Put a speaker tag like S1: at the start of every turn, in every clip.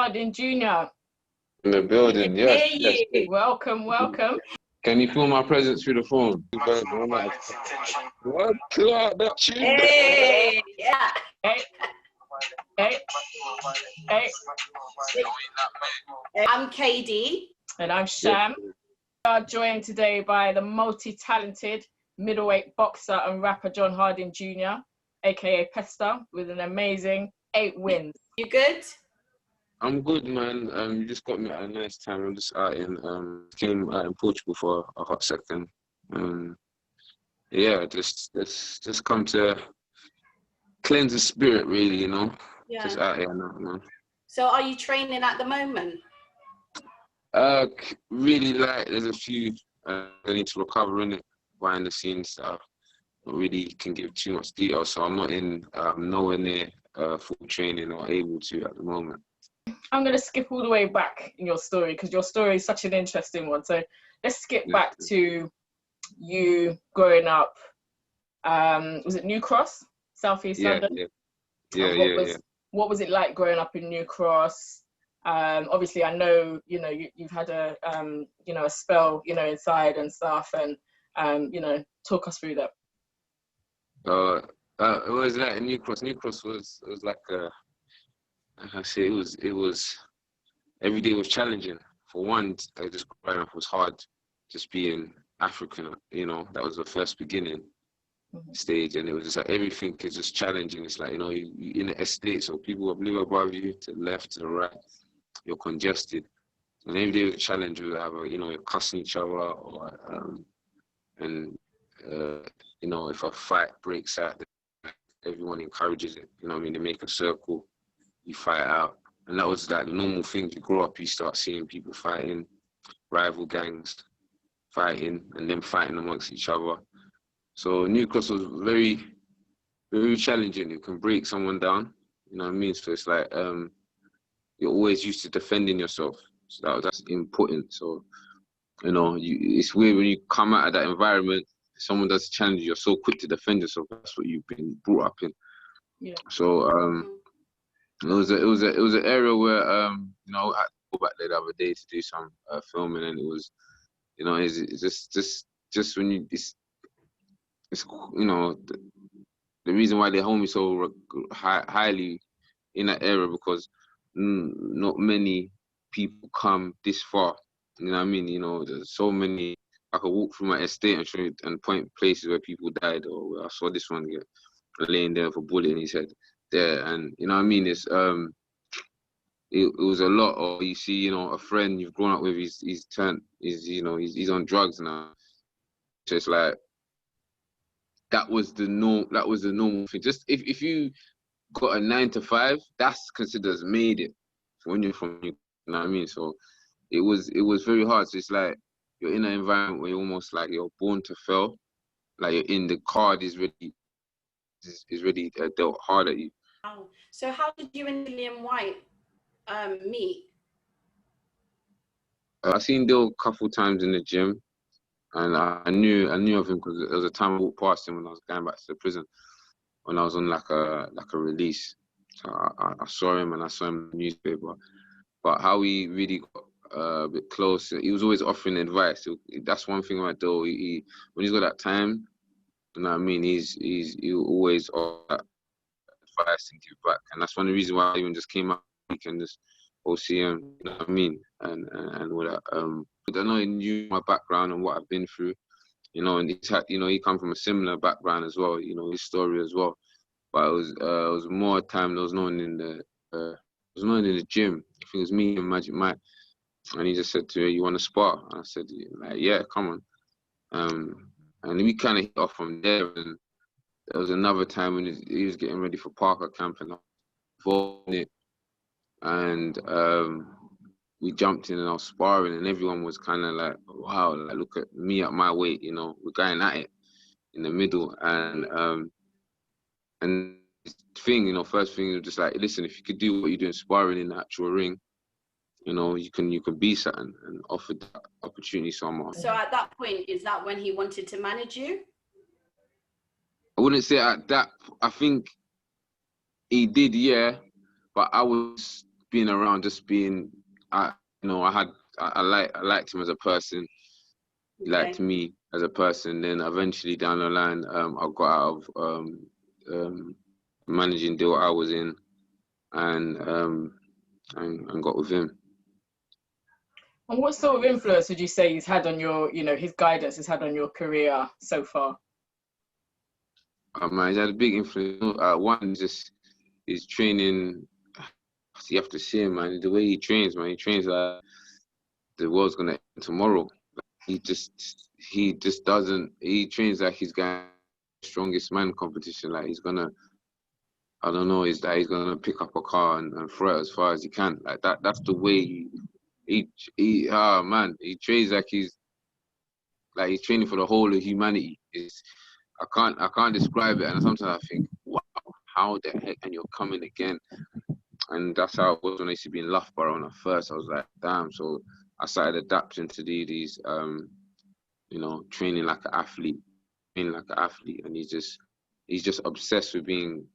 S1: Harding Jr.
S2: In the building, yes, yes, yes.
S1: Welcome, welcome.
S2: Can you feel my presence through the phone? What? That tune?
S3: Hey, yeah.
S1: Hey, hey, hey.
S3: I'm KD.
S1: And I'm Sham. We are joined today by the multi-talented middleweight boxer and rapper John Harding Jr., aka Pesta, with an amazing 8 wins.
S3: You good?
S2: I'm good, man. You just got me at a nice time. I'm just out came out in Portugal for a hot second. Yeah, just come to cleanse the spirit, really, you know.
S3: Yeah.
S2: Just out here now, man.
S3: So are you training at the moment?
S2: Really, like, there's a few I need to recover in it behind the scenes stuff. Not really can give too much detail, so I'm not in nowhere near full training or able to at the moment.
S1: I'm going to skip all the way back in your story because your story is such an interesting one. So let's skip back to you growing up. Was it New Cross, Southeast London?
S2: Yeah.
S1: What was it like growing up in New Cross? Obviously, I know you've had a a spell inside and stuff, and talk us through that.
S2: It was like New Cross. New Cross was like I say it was every day was challenging. For one, just growing up was hard. Just being African, that was the first beginning stage, and it was just like everything is just challenging. It's like you in an estate, so people live above you, to the left, to the right. You're congested, and every day was a challenge. We have you're cussing each other, or if a fight breaks out, everyone encourages it. They make a circle, you fight out. And that was like the normal thing. You grow up, you start seeing people fighting, rival gangs fighting, and then fighting amongst each other. So New Cross was very, very challenging. You can break someone down, So it's like you're always used to defending yourself. So that's important. So, it's weird when you come out of that environment, someone does challenge you, you're so quick to defend yourself. That's what you've been brought up in.
S1: Yeah.
S2: So it was an area where I had to go back there the other day to do some filming, and it was it's just when you it's the reason why they hold me so highly in that area, because not many people come this far. There's so many. I could walk through my estate and show you and point places where people died, or where I saw this one get laying there with a bullet in his head there, and it's it was a lot. Or you see, a friend you've grown up with, he's on drugs now. So it's like that was the normal thing. Just if you got a 9 to 5, that's considered as made it when you're from, So it was very hard. So it's like you're in an environment where you're almost like you're born to fail. Like you're in the card is really dealt hard at you.
S3: Wow. So how did you and William White meet?
S2: I seen Dill a couple times in the gym, and I knew of him because there was a time I walked past him when I was going back to the prison, when I was on like a release. So I saw him, and I saw him in the newspaper. But how we really got a bit close, he was always offering advice. That's one thing about Dill. When he's got that time, he always offer that advice and give back, and that's one of the reasons why I even just came out and just OCM, and all that. I know he knew my background and what I've been through, and he come from a similar background as well, his story as well. But it was more time there was no one in the gym. I think it was me and Magic Mike, and he just said to me, "You want to spar?" And I said, "Yeah, come on." And we kind of hit off from there. And there was another time when he was getting ready for Parker camp, and I was involved in it. And we jumped in and I was sparring, and everyone was kind of like, "Wow, like, look at me at my weight, we're going at it in the middle." And thing, first thing was just like, listen, if you could do what you do in sparring in the actual ring, you can be something, and offer that opportunity someone.
S3: So at that point, is that when he wanted to manage you?
S2: I wouldn't say at that. I think he did, yeah, but I was being around, just being, I liked him as a person. He liked me as a person. Then eventually down the line, I got out of managing deal I was in, and got with him.
S1: And what sort of influence would you say he's had on your, his guidance has had on your career so far?
S2: Man, he's had a big influence. One, just his training. You have to see him, man. The way he trains, man. He trains like the world's gonna end tomorrow. He just doesn't. He trains like he's going strongest man competition. Like he's gonna, I don't know, is that he's gonna pick up a car and throw it as far as he can. Like that. That's the way he trains like he's training for the whole of humanity. I can't describe it, and sometimes I think, wow, how the heck? And you're coming again. And that's how it was when I used to be in Loughborough. When I first, I was like, damn. So I started adapting to these, training like an athlete, and he's just obsessed with being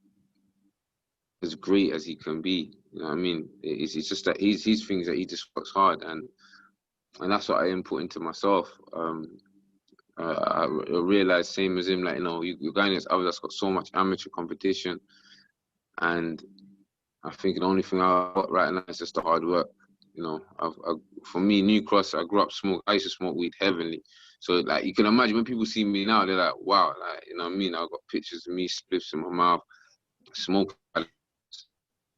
S2: as great as he can be. You know what I mean? It's just that he's things that he just works hard, and that's what I input into myself. I realized, same as him, like, you're going against others that's got so much amateur competition, and I think the only thing I got right now is just the hard work. For me, New Cross, I grew up smoke. I used to smoke weed heavily. So, like, you can imagine when people see me now, they're like, wow, like, you know what I mean? I've got pictures of me, spliffs in my mouth, smoke. You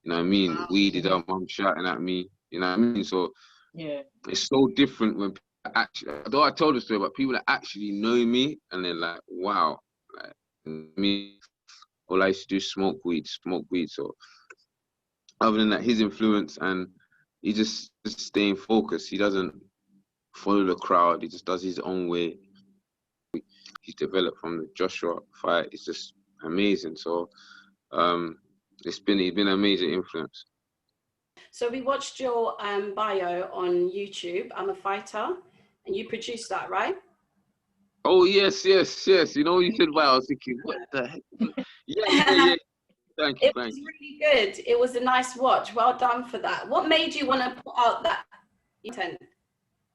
S2: know what I mean?
S3: Wow.
S2: Weeded up, mum shouting at me. You know what I mean? So,
S1: yeah,
S2: it's so different when people actually, although I told the story, but people that actually know me and they're like, wow, like, me, all I used to do is smoke weed. So, other than that, his influence, and he just staying focused. He doesn't follow the crowd. He just does his own way. He's developed from the Joshua fight. It's just amazing. So he's been a major influence.
S3: So we watched your bio on YouTube. I'm a fighter, and you produced that, right?
S2: Oh yes. You know, you said wow. I was thinking, what the heck? Yeah. Thank you.
S3: It was really good. It was a nice watch. Well done for that. What made you want to put out that content?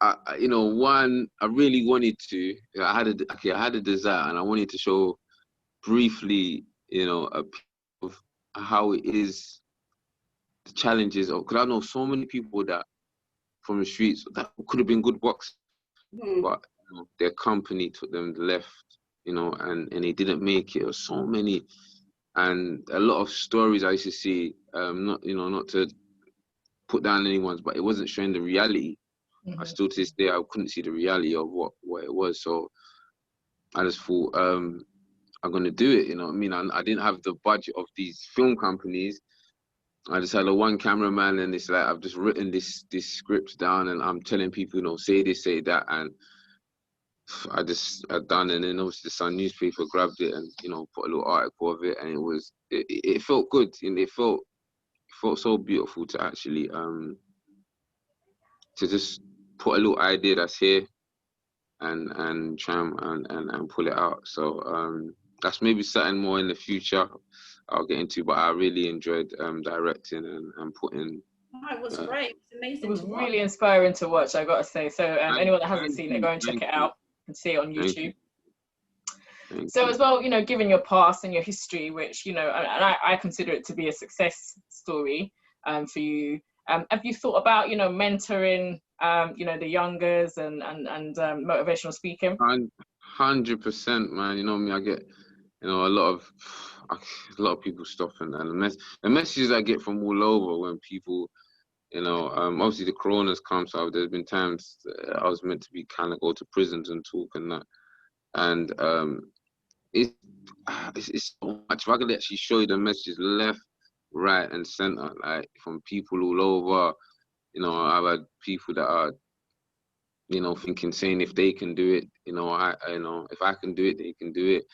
S2: One, I really wanted to. I had a desire, and I wanted to show briefly, a bit of how it is, the challenges of. Because I know so many people that from the streets that could have been good boxers, but their company took them left, and they didn't make it. Or so many. And a lot of stories I used to see, not to put down anyone's, but it wasn't showing the reality.
S1: Mm-hmm.
S2: I still to this day I couldn't see the reality of what it was. So I just thought, I'm gonna do it. You know what I mean? I didn't have the budget of these film companies. I just had a one cameraman, and it's like I've just written this script down, and I'm telling people, say this, say that, and I'd done, and then obviously the Sun newspaper grabbed it and put a little article of it, and it felt good, and it felt so beautiful to actually to just put a little idea that's here and try and pull it out. So that's maybe something more in the future I'll get into, but I really enjoyed directing and putting.
S3: Oh, it was great. It was amazing.
S1: It was really inspiring to watch, I gotta say. So anyone that hasn't seen it, go and check it out and see it on YouTube. So as well, given your past and your history, which and I consider it to be a success story for you. Have you thought about mentoring the youngers and motivational speaking?
S2: 100%, man. You know me, I get a lot of people stop, and the messages I get from all over when people, obviously the corona's come, so there's been times I was meant to be kind of go to prisons and talk and that, and it's so much. If I could actually show you the messages left, right, and center, like from people all over, I've had people that are, saying if they can do it, if I can do it, they can do it.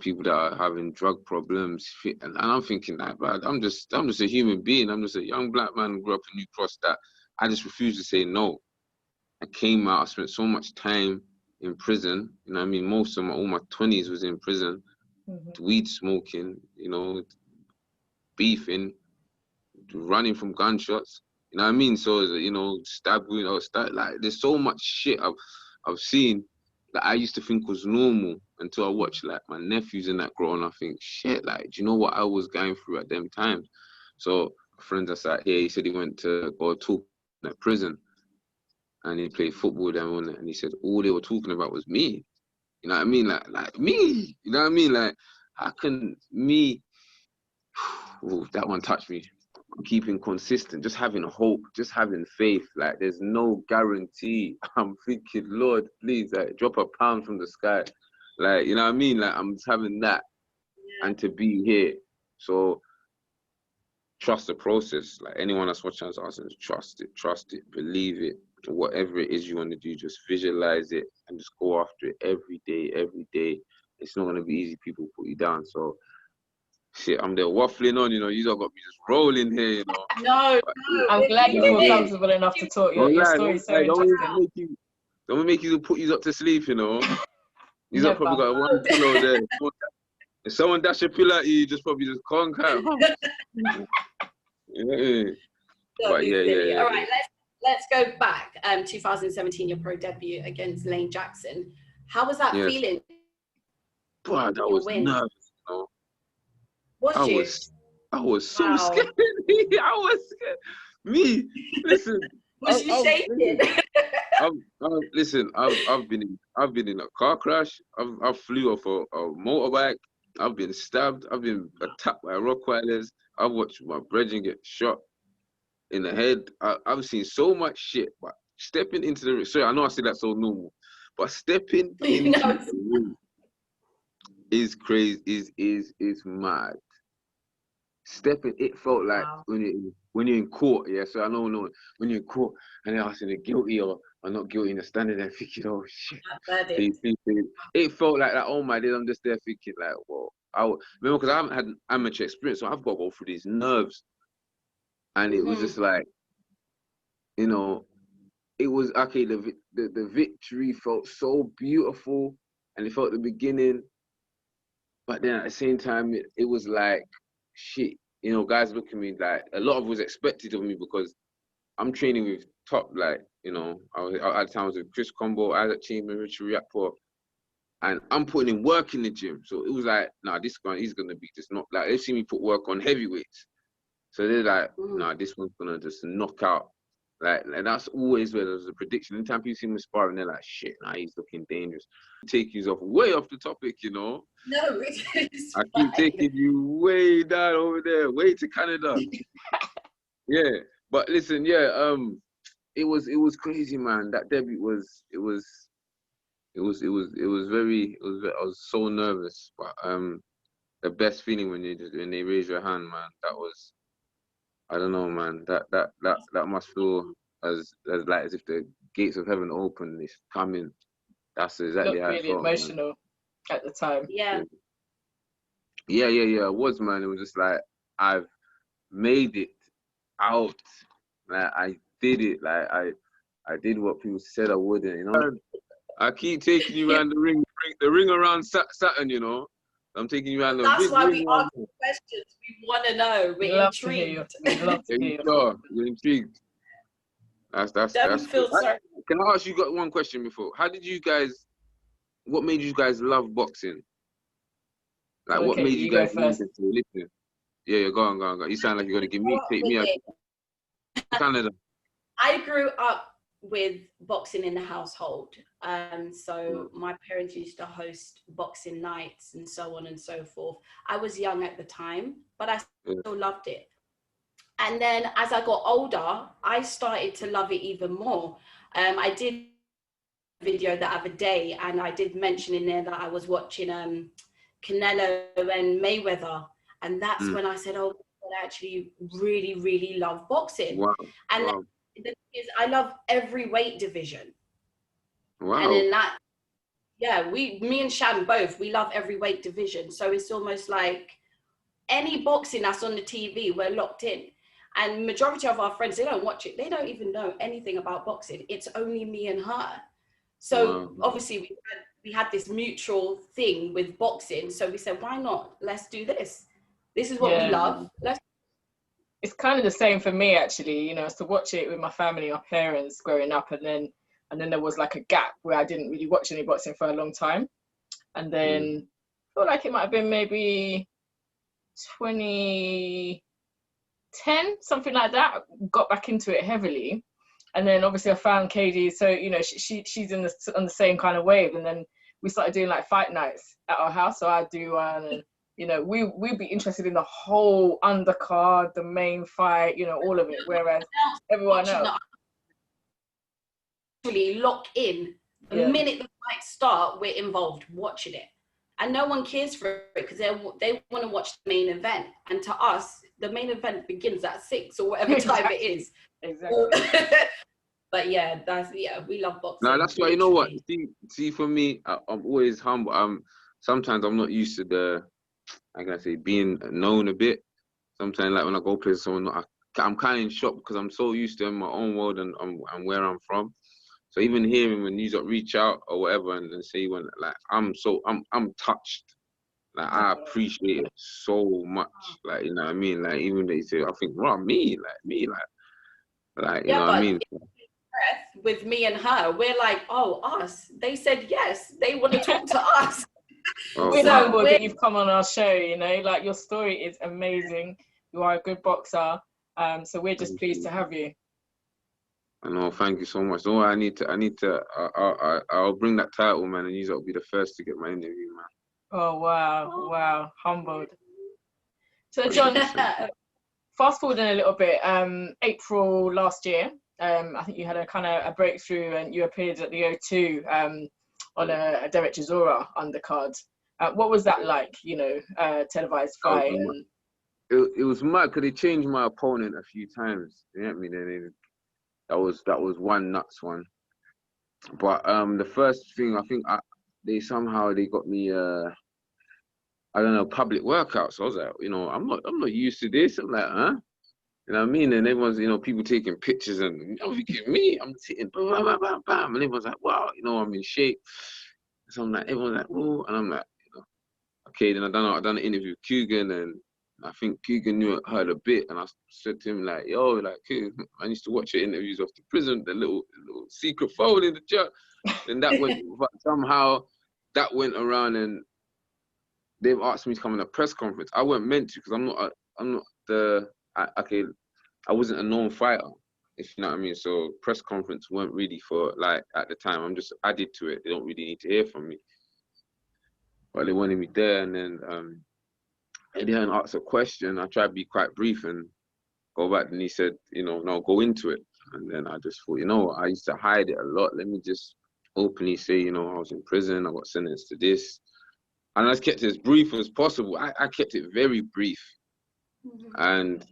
S2: People that are having drug problems, and I'm thinking that, but I'm just a human being. I'm just a young black man who grew up in New Cross that I just refused to say no. I came out. I spent so much time in prison. I mean, most of all my 20s was in prison, weed smoking, beefing, running from gunshots. You know what I mean? So, you know, stabbing or like, there's so much shit I've seen that I used to think was normal until I watched like my nephews and that growing up. I think, shit, like, do you know what I was going through at them times? So friends are sat here, he said he went to go talk at prison and he played football with them, and he said all they were talking about was me. You know what I mean? Like me, you know what I mean? Like, how can me, ooh, that one touched me. Keeping consistent, just having hope, just having faith. Like, there's no guarantee. I'm thinking, Lord, please, like, drop a pound from the sky. Like, you know what I mean? Like, I'm just having that, and to be here. So trust the process. Like, anyone that's watching us asking, trust it, believe it. Whatever it is you want to do, just visualize it and just go after it every day, every day. It's not gonna be easy. People put you down. So shit, I'm there waffling on, you know. You don't got me just rolling here, you know.
S3: No,
S2: But,
S3: no.
S1: I'm glad you feel
S2: yeah.
S1: comfortable enough to talk. Your story is so interesting.
S2: Don't make you put you up to sleep, you know. You've
S1: Never.
S2: probably got one pillow there. If someone dash a pillow at you, just probably just conk out. Yeah. But yeah.
S3: All right, let's go back. 2017, your pro debut against Lane Jackson. How was that feeling?
S2: Boy, that was nervous, you know. I was so scared. I was scared. Me, listen.
S3: Was you shaking?
S2: Listen, I've been in a car crash. I flew off a motorbike. I've been stabbed. I've been attacked by Rottweilers. I've watched my brethren get shot in the head. I've seen so much shit. But stepping into the ring, sorry, I know I say that's so normal, but stepping into the ring is crazy. Is mad. Stepping, it felt like when you're in court, yeah. So I know when you're in court and they're asking, guilty or not guilty, and they're standing there thinking, oh shit. It felt like that. Oh my days, I'm just there thinking like, well, remember, because I haven't had an amateur experience, so I've got to go through these nerves, and it was just like, you know, it was okay. The victory felt so beautiful, and it felt the beginning, but then at the same time, it was like, shit, you know, guys look at me like a lot of was expected of me because I'm training with top, like, you know, I at times with Chris Combo, Isaac Chamberlain, Richard Riakpo, and I'm putting in work in the gym. So it was like, nah, this guy, he's gonna be just not like, they see me put work on heavyweights. So they're like, nah, this one's gonna just knock out. Like, and that's always where there's a prediction. Anytime people see me sparring, they're like, shit, nah, he's looking dangerous. Take you way off the topic, you know.
S3: No, it's
S2: I keep taking you way down over there, way to Canada. Yeah, but listen, yeah, it was crazy, man. That debut was I was so nervous, but the best feeling when they raise your hand, man. That was, I don't know, man. That must feel as if the gates of heaven open. It's coming. That's exactly how it felt.
S1: Emotional, man. At the time.
S3: Yeah.
S2: Yeah. It was, man. It was just like, I've made it out. Like, I did it. Like, I did what people said I wouldn't. You know. I keep taking you around the ring around Saturn. You know. I'm taking you around the.
S3: That's why we ask questions. We want to know. We're intrigued.
S1: We'd love to hear you.
S2: You're intrigued. That's
S3: feel sorry.
S2: Can I ask you got one question before? What made you guys love boxing? Like, what made you guys listen? Yeah, go on. You sound like you're gonna take me out to Canada.
S3: I grew up with boxing in the household. So my parents used to host boxing nights and so on and so forth. I was young at the time, but I still loved it. And then as I got older, I started to love it even more. I did a video the other day, and I did mention in there that I was watching Canelo and Mayweather. And that's when I said, oh, I actually really, really love boxing.
S2: Wow.
S3: And the thing is, I love every weight division.
S2: Wow.
S3: And in that, me and Shan both, we love every weight division. So it's almost like any boxing that's on the TV, we're locked in. And majority of our friends, they don't watch it. They don't even know anything about boxing. It's only me and her. So obviously we had this mutual thing with boxing. So we said, why not? Let's do this. This is what we love.
S1: it's kind of the same for me actually. You know, to watch it with my family, my parents growing up, and then there was like a gap where I didn't really watch any boxing for a long time, and then I feel like it might have been maybe 2010, something like that. Got back into it heavily, and then obviously I found Katie. So you know, she's on the same kind of wave, and then we started doing like fight nights at our house. So I do one, and you know, we'd be interested in the whole undercard, the main fight, you know, all of it. Whereas everyone else
S3: actually lock in the minute the fights start, we're involved watching it, and no one cares for it because they want to watch the main event. And to us, the main event begins at 6 or whatever time it is.
S1: Exactly.
S3: But yeah, we love boxing.
S2: No, that's why, you know what? See, for me, I'm always humble. Sometimes I'm not used to the, how can I say, being known a bit. Sometimes, like when I go play with someone, I'm kind of in shock because I'm so used to in my own world and where I'm from. So even hearing when you reach out or whatever and say when, like, I'm touched. Like, I appreciate it so much. Like, you know what I mean? Like, even they say, I think, well, me, you know what I mean?
S3: With me and her, we're like, oh, us. They said yes. They want to talk to us.
S1: We're humbled that you've come on our show. You know, like your story is amazing. You are a good boxer. So we're just pleased to have you.
S2: I know. Thank you so much. No, I need to. I'll bring that title, man, and you'll be the first to get my interview, man.
S1: Oh wow, humbled. So John, fast forwarding a little bit. April last year. I think you had a kind of a breakthrough and you appeared at the O2 on a Derek Chisora undercard. What was that like, you know, televised fight?
S2: It was mad because they changed my opponent a few times. You know what I mean? That was one nuts one. But the first thing, I think they got me I don't know, public workouts. So I was like, you know, I'm not used to this. I'm like, huh? You know what I mean? And everyone's, you know, people taking pictures and I'm thinking, me, I'm sitting, bam, bam, bam, bam, and everyone's like, wow, you know, I'm in shape. So I'm like, everyone's like, oh, and I'm like, you know, okay. Then I done an interview with Coogan, and I think Coogan heard a bit, and I said to him like, yo, like, Coogan, I used to watch your interviews off the prison, the little secret phone in the chat. And that went, but somehow that went around, and they've asked me to come on a press conference. I weren't meant to because I wasn't a known fighter, if you know what I mean. So press conference weren't really for, like, at the time. I'm just added to it. They don't really need to hear from me. But they wanted me there, and then he didn't ask a question. I tried to be quite brief and go back, and he said, you know, no, go into it. And then I just thought, you know, I used to hide it a lot. Let me just openly say, you know, I was in prison. I got sentenced to this. And I just kept it as brief as possible. I kept it very brief. And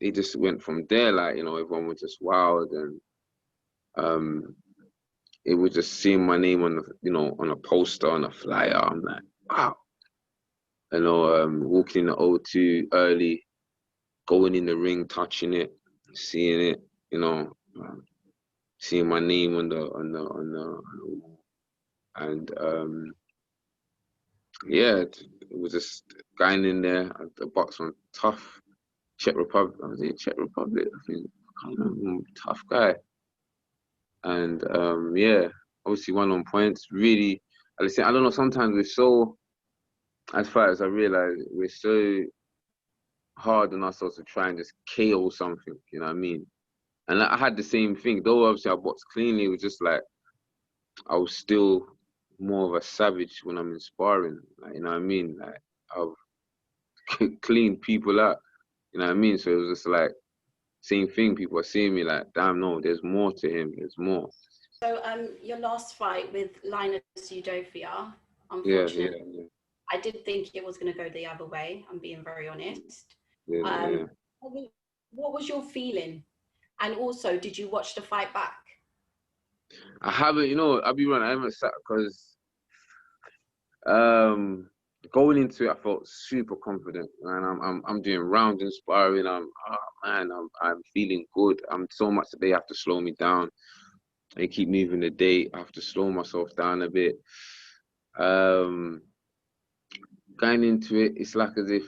S2: it just went from there, like, you know, everyone was just wild, and it was just seeing my name on the, you know, on a poster, on a flyer. I'm like, wow. You know, walking in the O2 early, going in the ring, touching it, seeing it, you know, seeing my name on the and yeah, it was just going in there. The box was tough. Czech Republic, I was in Czech Republic, I think. I can't remember, tough guy. And yeah, obviously won on points. Really, I don't know, sometimes we're so, as far as I realize, we're so hard on ourselves to try and just KO something, you know what I mean? And I had the same thing, though obviously I boxed cleanly, it was just like, I was still more of a savage when I'm in sparring, like, you know what I mean? Like, I've cleaned people out. You know what I mean? So it was just like, same thing. People are seeing me like, damn, no, there's more to him. There's more.
S3: So your last fight with Linus UdoFIA, unfortunately, yeah. I did think it was going to go the other way. I'm being very honest.
S2: Yeah.
S3: What was your feeling? And also, did you watch the fight back?
S2: I haven't, you know, I'll be running. I haven't sat because going into it, I felt super confident, and I'm doing round and sparring. I'm feeling good. I'm so much that they have to slow me down. They keep moving the date. I have to slow myself down a bit. Going into it, it's like as if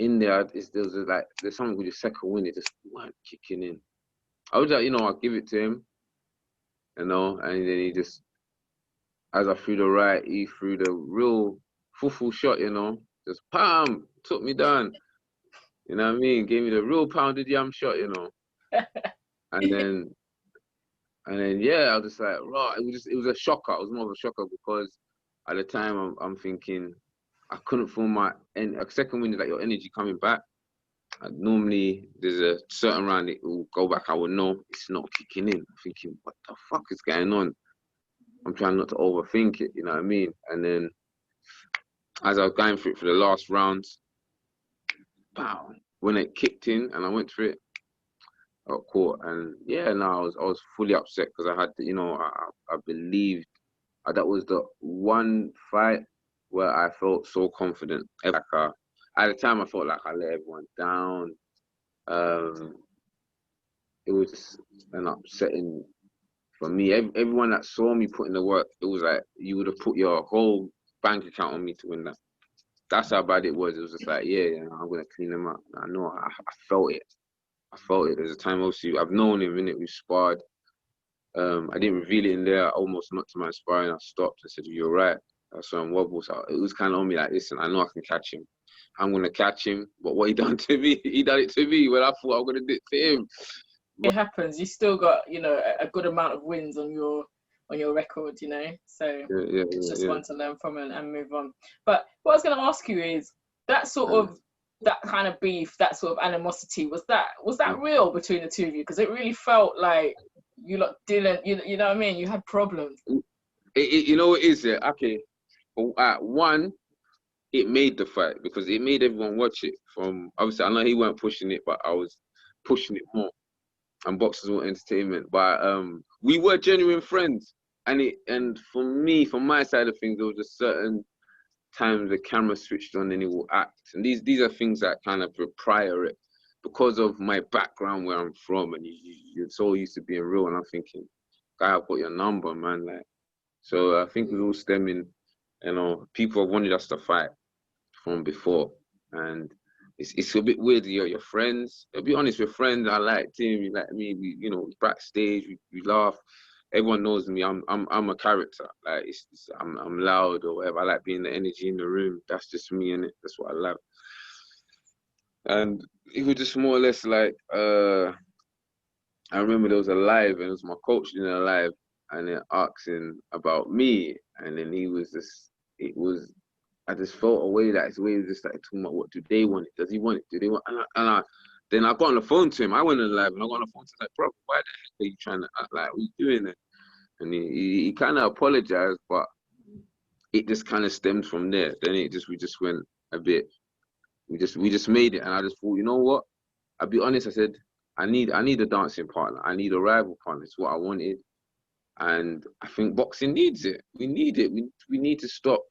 S2: in there, there's something with the second wind, it just weren't kicking in. I was like, you know, I'll give it to him, you know, and then he just, as I threw the right, he threw the real full shot, you know, just pam, took me down. You know what I mean? Gave me the real pounded yam shot, you know. And then yeah, I was just like, right, it was a shocker. It was more of a shocker because at the time I'm thinking I couldn't feel my second wind is like your energy coming back. And normally there's a certain round it will go back, I will know it's not kicking in. I'm thinking, what the fuck is going on? I'm trying not to overthink it, you know what I mean? And then as I was going for it for the last rounds, pow, when it kicked in and I went for it, I got caught. And yeah, no, I was fully upset because I had to, you know, I believed that was the one fight where I felt so confident. Like, at the time, I felt like I let everyone down. It was just an upsetting for me. Everyone that saw me put in the work, it was like you would have put your whole bank account on me to win that. That's how bad it was. It was just like, yeah, I'm gonna clean him up. I know, I felt it. I felt it. There's a time, obviously, I've known him, innit? We've sparred. I didn't reveal it in there. I almost knocked him out sparring. I stopped. I said, "You're right." I saw him wobble. So it was kind of on me like, listen, I know I can catch him. I'm gonna catch him. But what he done to me, he done it to me when I thought I was gonna do it to him.
S1: It happens. You still got, you know, a good amount of wins on your record, you know. So it's just one to learn from and move on. But what I was gonna ask you is that sort of that kind of beef, that sort of animosity, was that real between the two of you? Because it really felt like you lot didn't, you know what I mean? You had problems.
S2: You know what it is, yeah? Okay. One, it made the fight because it made everyone watch it. From obviously, I know he weren't pushing it, but I was pushing it more. And boxers were entertainment. But we were genuine friends. And for me, from my side of things, there was a certain times the camera switched on and it will act. And these are things that kind of prior it because of my background where I'm from, and you're so used to being real. And I'm thinking, guy, I've got your number, man. Like, so I think it's all stemming, you know, people have wanted us to fight from before. And it's a bit weird. You're friends. I'll be honest, we're friends. I like Tim, you like me. We, you know, backstage, we laugh. Everyone knows me. I'm a character. Like I'm loud or whatever. I like being the energy in the room. That's just me, innit? That's what I love. And it was just more or less like I remember there was a live, and it was my coach doing a live, and then asking about me, and then he was just, I just felt a way that his way was just like talking about what do they want it? Does he want it? Do they want? Then I got on the phone to him. I went on live and I got on the phone to him like, bro, why the heck are you trying to act like? What are you doing it? And he kind of apologized, but it just kind of stemmed from there. Then we just went a bit. We just made it, and I just thought, you know what? I'll be honest. I said, I need a dancing partner. I need a rival partner. It's what I wanted, and I think boxing needs it. We need it. We need to stop.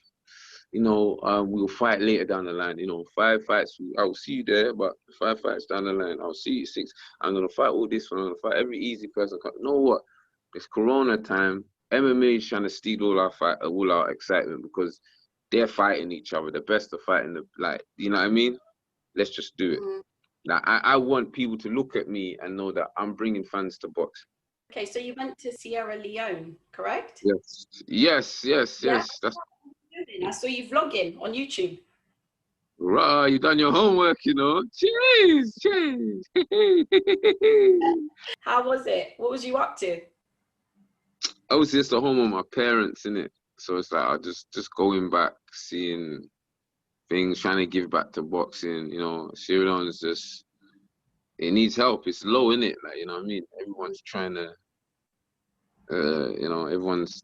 S2: You know, we'll fight later down the line. You know, 5 fights, I will see you there, but 5 fights down the line, I'll see you 6. I'm going to fight all this one. I'm going to fight every easy person. You know what? It's Corona time. MMA is trying to steal all our excitement because they're fighting each other. The best are fighting, you know what I mean? Let's just do it. Like, I want people to look at me and know that I'm bringing fans to box.
S3: Okay, so you went to Sierra Leone, correct?
S2: Yes.
S3: Yeah. I saw you vlogging on YouTube.
S2: Right, you done your homework, you know. Cheers.
S3: How was it? What was you up to?
S2: I was just at home with my parents, innit? So it's like I just going back, seeing things, trying to give back to boxing. You know, Sierra Leone is just, it needs help. It's low, innit? Like, you know what I mean? Everyone's trying to, you know, everyone's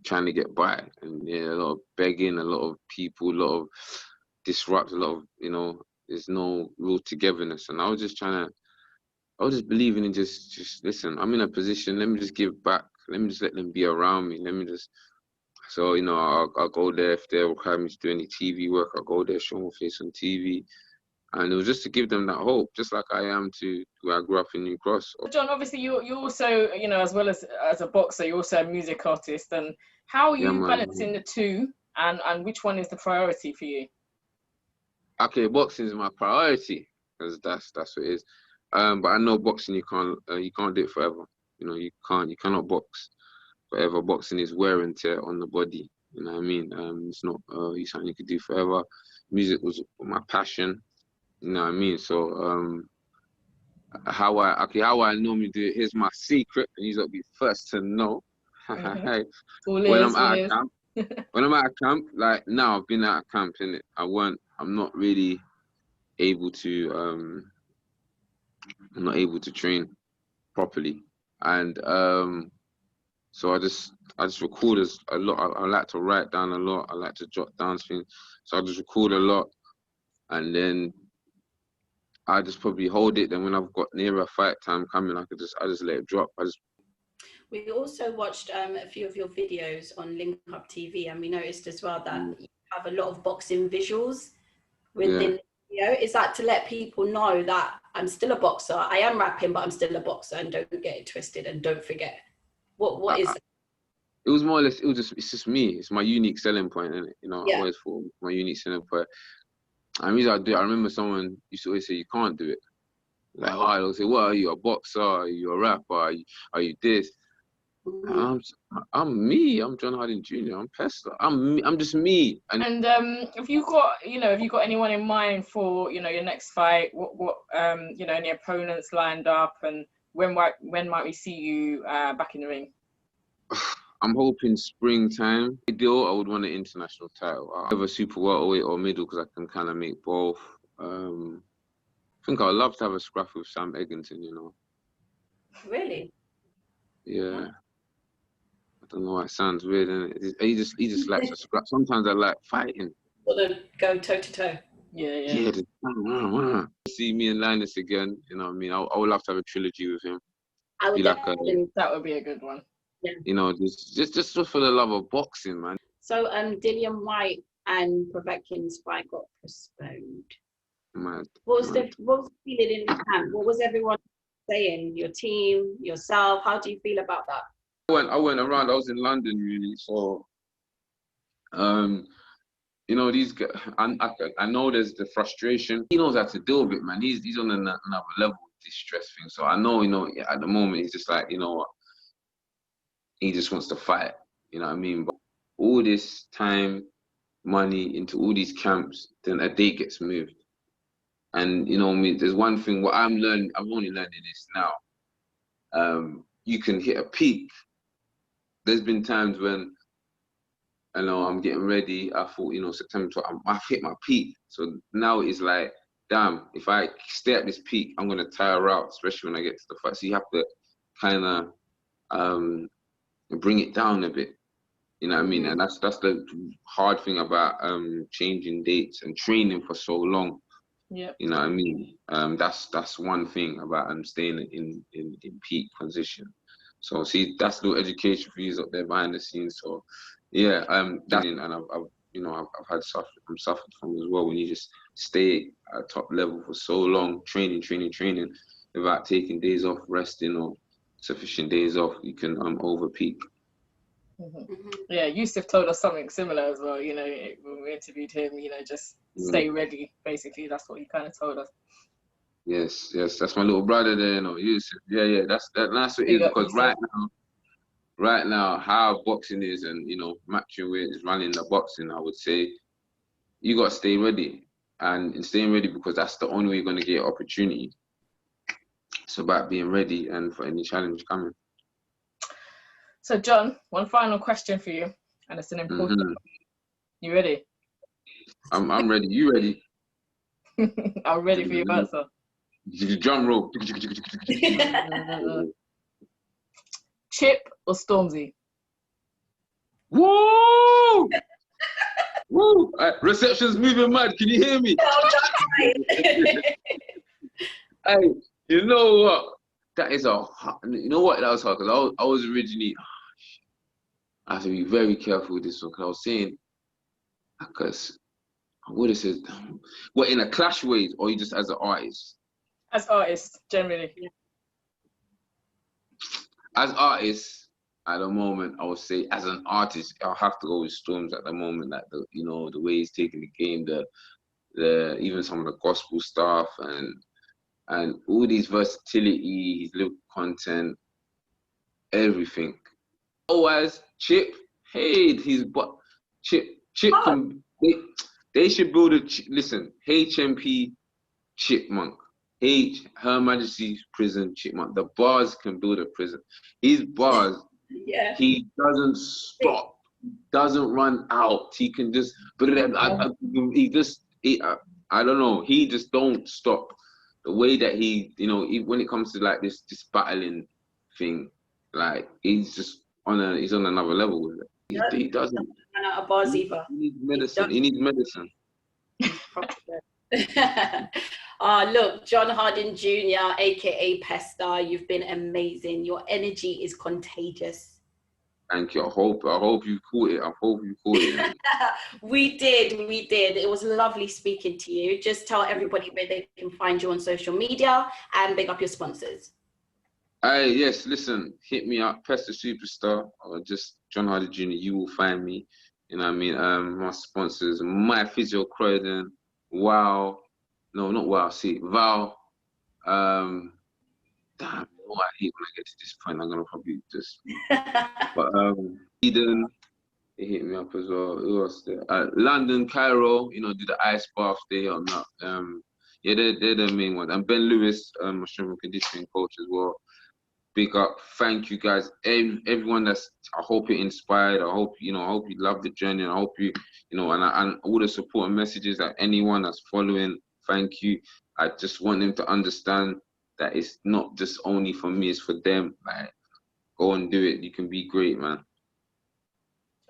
S2: trying to get by, and yeah, a lot of begging, a lot of people, a lot of disrupt, a lot of, you know, there's no real togetherness. And I was just believing in just listen, I'm in a position, let me just give back, let me just let them be around me, so, you know, I'll go there if they require me to do any TV work, I'll go there, show my face on TV. And it was just to give them that hope, just like I am to where I grew up in New Cross.
S1: John, obviously you also, you know, as well as a boxer, you're also a music artist. And how are you balancing the two, and which one is the priority for you?
S2: okay, boxing is my priority because that's what it is. But I know boxing you can't do it forever. You know, you cannot box forever. Boxing is wear and tear on the body. You know what I mean? It's not something you could do forever. Music was my passion. You know what I mean? So how I normally do it. Here's my secret, and you'll be first to know. When I'm out of camp, like now I've been out of camp and I'm not really able to train properly, and so I just record a lot. I like to write down a lot. I like to jot down things, so I just record a lot, and then I just probably hold it. Then when I've got nearer a fight time coming, I just let it drop.
S3: We also watched a few of your videos on Link Up TV, and we noticed as well that you have a lot of boxing visuals within the video. Is that to let people know that I'm still a boxer? I am rapping, but I'm still a boxer, and don't get it twisted, and don't forget. What is that?
S2: It was more or less. It's just me. It's my unique selling point, isn't it? You know, I always thought my unique selling point. And the reason I do it, I remember someone used to always say you can't do it. Like, oh, they'll say, "What are you, a boxer? Are you a rapper? Are you this?" I'm me. I'm John Harding Jr. I'm Pester. I'm me. I'm just me.
S1: And have you got anyone in mind for your next fight? What any opponents lined up, and when might we see you back in the ring?
S2: I'm hoping springtime. Ideal, I would want an international title. I have a super welterweight or middle because I can kind of make both. I think I'd love to have a scrap with Sam Egginton.
S3: Really?
S2: Yeah. I don't know why it sounds weird, innit? He just likes to scrap. Sometimes I like fighting.
S3: Want to go toe to toe?
S1: Yeah.
S2: See me and Linus again. You know what I mean? I would love to have a trilogy with him.
S3: That
S1: would be a good one.
S3: Yeah.
S2: Just for the love of boxing, man.
S3: So Dillian White and Povetkin's fight got postponed.
S2: Mad.
S3: What was the feeling in the camp? What was everyone saying? Your team, yourself? How do you feel about that?
S2: I went around. I was in London, really. So, these guys. I know there's the frustration. He knows how to deal with it, man. He's on another level with this stress thing. So I know, at the moment he's just like, what. He just wants to fight, you know what I mean? But all this time, money into all these camps, then a date gets moved. And there's one thing, what I'm only learning this now. You can hit a peak. There's been times when, I'm getting ready, I thought, September 12th, I've hit my peak. So now it's like, damn, if I stay at this peak, I'm gonna tire out, especially when I get to the fight. So you have to kind of, bring it down a bit, you know what I mean? And that's the hard thing about changing dates and training for so long.
S1: Yeah.
S2: You know what I mean? That's one thing about staying in peak condition. So see, that's little education for you up there behind the scenes. So yeah, I'm suffered from as well when you just stay at top level for so long, training without taking days off, resting or sufficient days off, you can over peak.
S1: Yeah, Yusuf told us something similar as well. When we interviewed him, just stay ready. Basically, that's what he kind of told us.
S2: Yes, that's my little brother there, Yusuf. Yeah, that's what it is. Because right now, how boxing is, and matching weight is running the boxing, I would say you got to stay ready, and staying ready because that's the only way you're going to get opportunity. It's about being ready and for any challenge coming.
S1: So, John, one final question for you, and it's an important one. You ready?
S2: I'm ready. You ready?
S1: I'm ready for your answer.
S2: Drum roll.
S1: Chip or Stormzy?
S2: Woo! Woo! Reception's moving mad. Can you hear me? Hey, you know what? That is that was hard because I was originally. I have to be very careful with this one because I was saying, because I would have said, what, in a clash ways or you just as an artist?
S1: As artists, generally.
S2: As artists, at the moment, I would say as an artist, I'll have to go with Storms at the moment. That the way he's taking the game, even some of the gospel stuff, and all these versatility, his little content, everything. Otherwise, Chip, hey, Chip can, they should build listen, HMP Chipmunk, Her Majesty's Prison Chipmunk. The bars can build a prison. His bars,
S3: yeah,
S2: he doesn't stop, doesn't run out. He can just, but I don't know, he just don't stop. The way that he, when it comes to like this battling thing, like he's on another level with it. He doesn't
S3: run out of bars either.
S2: He needs medicine. He needs medicine.
S3: Look, John Harding Jr., aka Pesta, you've been amazing. Your energy is contagious.
S2: Thank you. I hope you caught it.
S3: We did. It was lovely speaking to you. Just tell everybody where they can find you on social media and big up your sponsors.
S2: Yes, listen, hit me up, Pesta Superstar, or just John Harding Jr., you will find me. You know what I mean? My sponsors, My Physio Croydon, Val. Damn, I hate when I get to this point. I'm gonna probably just. But Eden, they hit me up as well. Who else there? London, Cairo, do the ice bath day or not? Yeah, they're the main ones. And Ben Lewis, my strength and conditioning coach as well. Big up, thank you guys. Everyone I hope it inspired. I hope you love the journey. And I hope and all the support and messages that anyone that's following. Thank you. I just want them to understand that it's not just only for me, it's for them. Like, go and do it. You can be great, man.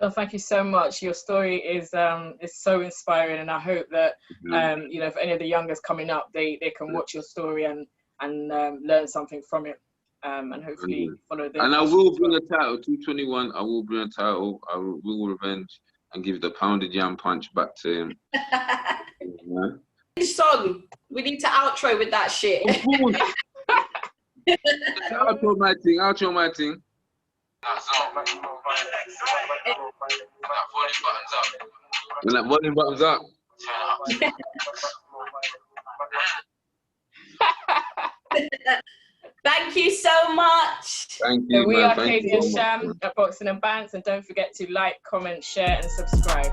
S1: Well, thank you so much. Your story is so inspiring, and I hope that if any of the youngers coming up, they can watch your story and learn something from it, and hopefully follow them.
S2: And I will bring a title, 221. I will bring a title. I will revenge and give the pounded yam punch back to him.
S3: Song. We need to outro with that shit.
S2: Outro my thing. When that volume button's up.
S3: Thank you so much.
S2: Thank you,
S1: we
S2: man.
S1: are Katie and Sham at Boxing and Bantz, and don't forget to like, comment, share, and subscribe.